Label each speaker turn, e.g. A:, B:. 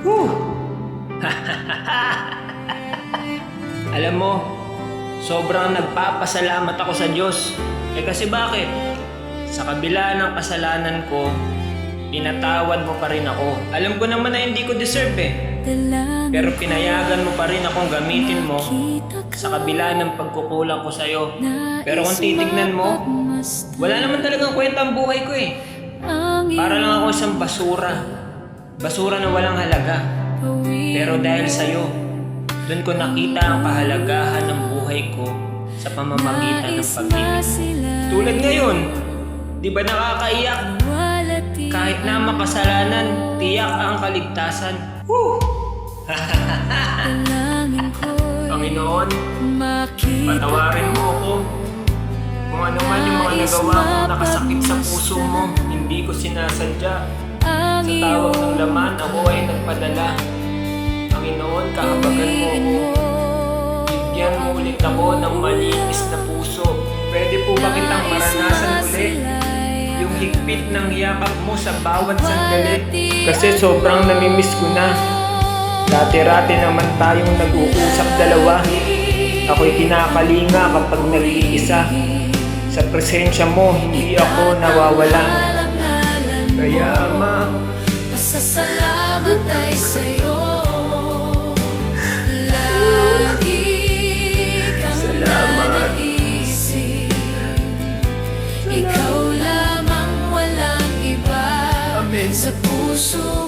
A: Whew! Alam mo, sobrang nagpapasalamat ako sa Diyos. Kasi bakit? Sa kabila ng kasalanan ko, pinatawad mo pa rin ako. Alam ko naman na hindi ko deserve Pero pinayagan mo pa rin akong gamitin mo sa kabila ng pagkukulang ko sa'yo. Pero kung titignan mo, wala naman talagang kwenta ang buhay ko Para lang ako isang basura. Basura na walang halaga. Pero dahil sa'yo, doon ko nakita ang kahalagahan ng buhay ko sa pamamagitan ng pag-ibig. Tulad ngayon, di ba nakakaiyak? Kahit na makasalanan, tiyak ang kaligtasan. Woo! Panginoon, patawarin mo ako. Kung ano man yung mga nagawa kong nakasakit sa puso mo, hindi ko sinasadya. Sa tawag ng laman, ako ay nagpadala. Panginoon, kahabagan mo ako. Bigyan mo ulit ako ng malinis na puso. Pwede po ba kitang maranasan ulit? Yung higpit ng yakap mo sa bawat sandali. Kasi sobrang namimiss ko na. Dati-rati naman tayong nag-uusap dalawa. Ako'y kinakalinga kapag nag-iisa. Sa presensya mo, hindi ako nawawala. Kaya
B: pasasalamat ay sa'yo. Lagi kang nanaisip. Ikaw lamang, walang iba. Sa puso